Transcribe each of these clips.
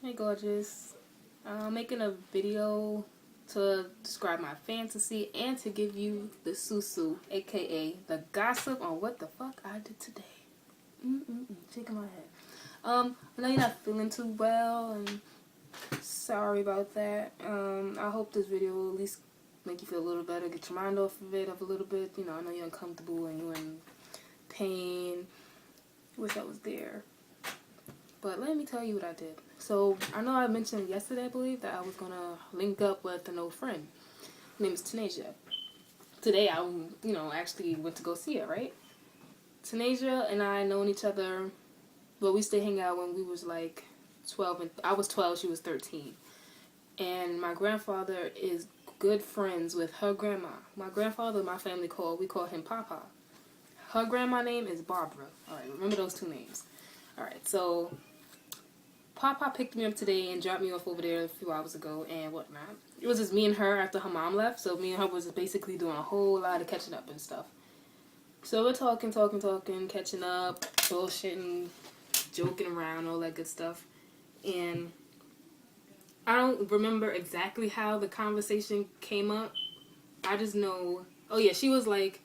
Hey gorgeous. I'm making a video to describe my fantasy and to give you the susu, aka the gossip on what the fuck I did today. Shaking my head. I know you're not feeling too well, and sorry about that. I hope this video will at least make you feel a little better, get your mind off of it a little bit. You know, I know you're uncomfortable and you're in pain. Wish I was there. But let me tell you what I did. So, I know I mentioned yesterday, I believe, that I was going to link up with an old friend. Her name is Tanasia. Today, actually went to go see her, right? Tanasia and I known each other, but we used to hang out when we was like 12, and I was 12, she was 13. And my grandfather is good friends with her grandma. My grandfather, my family we call him Papa. Her grandma name is Barbara. Alright, remember those two names. Alright, so Papa picked me up today and dropped me off over there a few hours ago and whatnot. It was just me and her after her mom left, so me and her was basically doing a whole lot of catching up and stuff. So we're talking, catching up, bullshitting, joking around, all that good stuff. And I don't remember exactly how the conversation came up. I just know, oh yeah, she was like,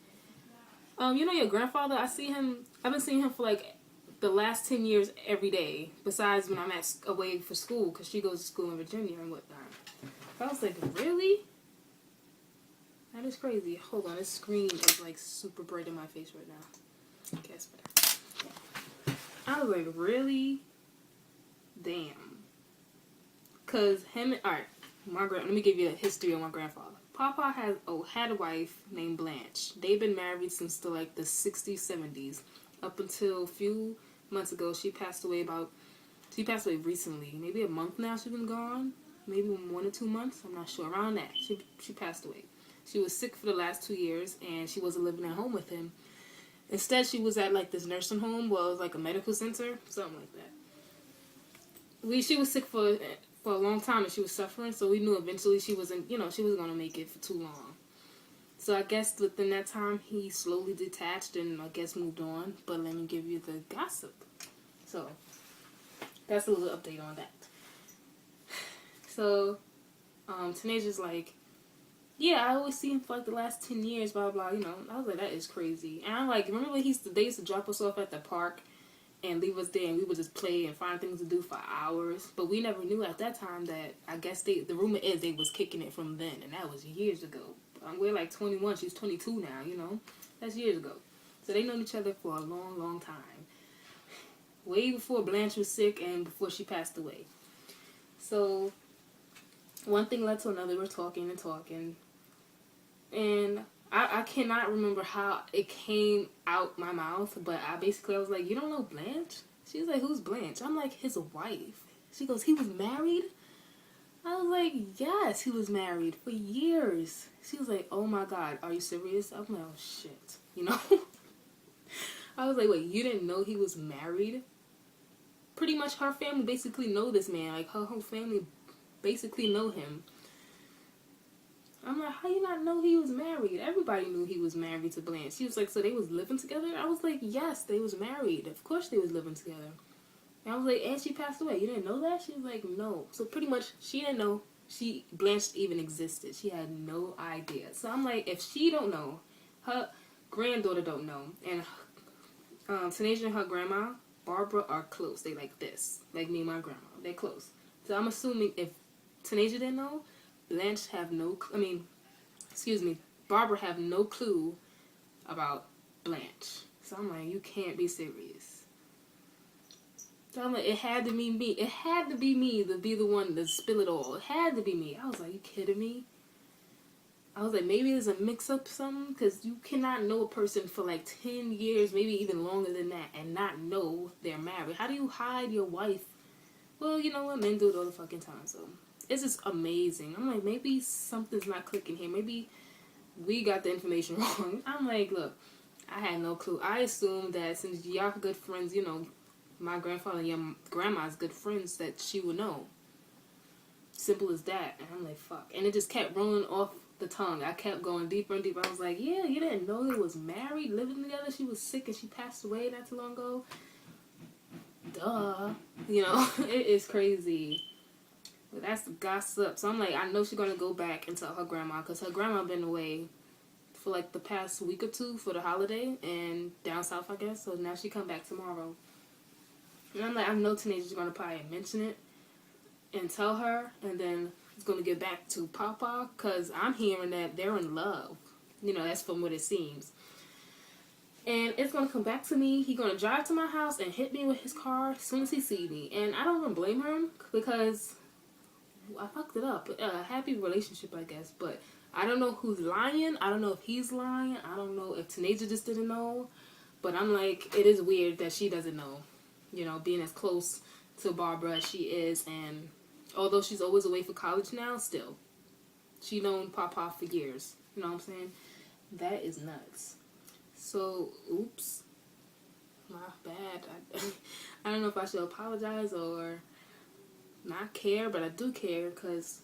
you know your grandfather, I've been seeing him for like the last 10 years every day, besides when I'm away for school, because she goes to school in Virginia and whatnot. I was like, really? That is crazy. Hold on, this screen is like super bright in my face right now. Okay, that's better. I was like, really? Damn. Because alright, let me give you a history of my grandfather. Papa had a wife named Blanche. They've been married since the 60s, 70s. Up until a few months ago, she passed away recently. Maybe a month now she's been gone. Maybe 1 or 2 months. I'm not sure. Around that. She passed away. She was sick for the last 2 years and she wasn't living at home with him. Instead, she was at this nursing home. Well, it was like a medical center. Something like that. She was sick for a long time and she was suffering, so we knew eventually she wasn't going to make it for too long. So I guess within that time, he slowly detached and I guess moved on. But let me give you the gossip. So, that's a little update on that. So, Tanasia's like, yeah, I always see him for the last 10 years, blah, blah, I was like, that is crazy. And I'm like, remember when they used to drop us off at the park and leave us there and we would just play and find things to do for hours? But we never knew at that time that, I guess the rumor is they was kicking it from then, and that was years ago. We're 21, she's 22 now, That's years ago. So they known each other for a long, long time. Way before Blanche was sick and before she passed away. So, one thing led to another. We're talking and talking. And I cannot remember how it came out my mouth, but I was like, you don't know Blanche? She was like, who's Blanche? I'm like, his wife. She goes, he was married? I was like, yes, he was married for years. She was like, oh my God, are you serious? I'm like, oh shit, I was like, wait, you didn't know he was married? Pretty much her family basically know this man. Her whole family basically know him. I'm like, how you not know he was married? Everybody knew he was married to Blanche. She was like, so they was living together? I was like, yes, they was married. Of course they was living together. And I was like, and she passed away. You didn't know that? She was like, no. So pretty much, she didn't know Blanche even existed. She had no idea. So I'm like, if she don't know, her granddaughter don't know, and Tanasia and her grandma, Barbara, are close. They like this. Like me and my grandma. They're close. So I'm assuming if Tanasia didn't know, Barbara have no clue about Blanche. So I'm like, you can't be serious. So I'm like, it had to be me. It had to be me to be the one to spill it all. It had to be me. I was like, you kidding me? I was like, maybe there's a mix-up something, because you cannot know a person for 10 years, maybe even longer than that, and not know they're married. How do you hide your wife? Well, you know what? Men do it all the fucking time, so it's just amazing. I'm like, maybe something's not clicking here. Maybe we got the information wrong. I'm like, look, I had no clue. I assumed that since y'all good friends, my grandfather and your grandma's good friends, that she would know. Simple as that. And I'm like, fuck. And it just kept rolling off the tongue. I kept going deeper and deeper. I was like, yeah, you didn't know they was married, living together. She was sick and she passed away not too long ago. Duh. duh. You know, it is crazy. But that's the gossip. So I'm like, I know she's gonna go back and tell her grandma, because her grandma been away for like the past week or two for the holiday and down south, I guess. So now she come back tomorrow. And I'm like, I know teenagers are gonna probably mention it and tell her, and then it's gonna get back to Papa, because I'm hearing that they're in love. You know, that's from what it seems. And it's gonna come back to me. He gonna drive to my house and hit me with his car as soon as he see me. And I don't even blame him, because I fucked it up. A happy relationship, I guess, but I don't know who's lying. I don't know if he's lying. I don't know if Tanaja just didn't know. But I'm like, it is weird that she doesn't know. You know, being as close to Barbara as she is, and although she's always away for college now, still, she known Papa for years. You know what I'm saying? That is nuts. So, oops. My bad. I don't know if I should apologize or not care, but I do care, because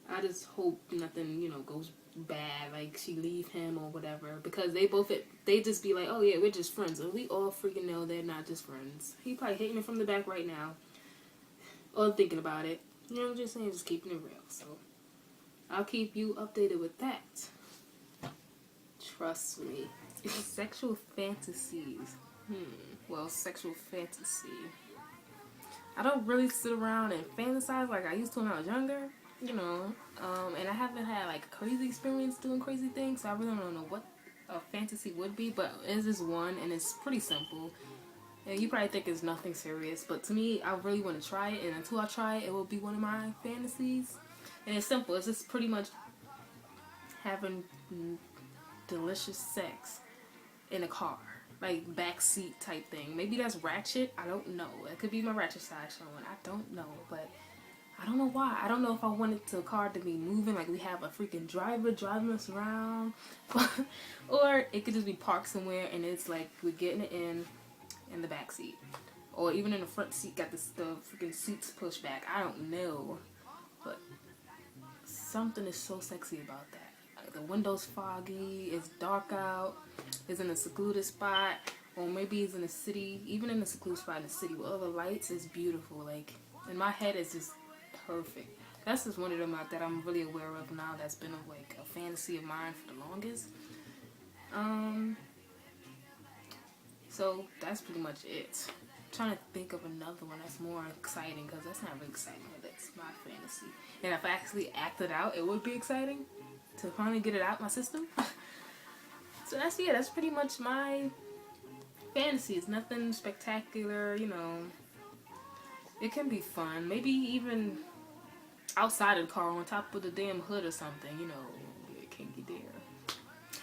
I just hope nothing, you know, goes bad, like she leave him or whatever, because they just be like, oh yeah, we're just friends, and we all freaking know they're not just friends. He probably hitting me from the back right now, or thinking about it. You know what I'm just saying? Just keeping it real. So I'll keep you updated with that. Trust me. Sexual fantasies. Well, sexual fantasy. I don't really sit around and fantasize like I used to when I was younger, you know. And I haven't had like a crazy experience doing crazy things, so I really don't know what a fantasy would be. But it's just one, and it's pretty simple. And you probably think it's nothing serious, but to me, I really want to try it. And until I try it, it will be one of my fantasies. And it's simple. It's just pretty much having delicious sex in a car, like backseat type thing. Maybe that's ratchet. I don't know. It could be my ratchet side showing. I don't know, but I don't know why. I don't know if I wanted the car to be moving, like we have a freaking driver driving us around, or it could just be parked somewhere and it's like we're getting it in the back seat, or even in the front seat, got the freaking seats pushed back. I don't know, but something is so sexy about that. The window's foggy, it's dark out, it's in a secluded spot, or maybe it's in a city, even in a secluded spot in the city with all the lights. It's beautiful. Like, in my head, it's just perfect. That's just one of them that I'm really aware of now, that's been like a fantasy of mine for the longest. So that's pretty much it. I'm trying to think of another one that's more exciting, because that's not really exciting, but that's my fantasy. And if I actually acted out, it would be exciting to finally get it out my system. So that's pretty much my fantasy. It's nothing spectacular, you know. It can be fun. Maybe even outside of the car, on top of the damn hood or something, you know. It can be there.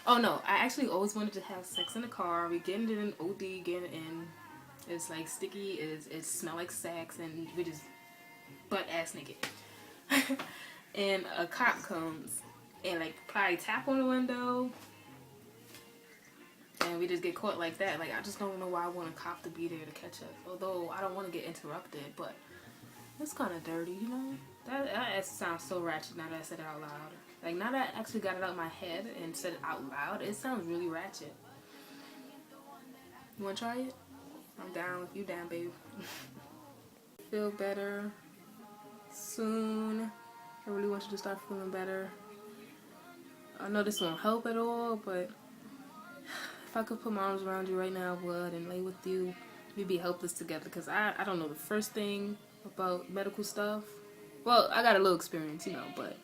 Oh no, I actually always wanted to have sex in the car. We getting it in OD, getting it in. It's like sticky, it smells like sex, and we just butt ass naked. And a cop comes and like probably tap on the window, and we just get caught like that. Like, I just don't know why I want a cop to be there to catch us. Although I don't want to get interrupted, but it's kind of dirty, you know. That sounds so ratchet now that I said it out loud. Like, now that I actually got it out of my head and said it out loud, it sounds really ratchet. You want to try it? I'm down if you down, baby. Feel better soon. I really want you to start feeling better. I know this won't help at all, but if I could put my arms around you right now, I would, and lay with you. We'd be helpless together, because I don't know the first thing about medical stuff. Well, I got a little experience, you know, but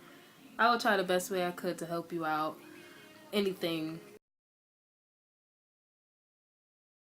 I would try the best way I could to help you out. Anything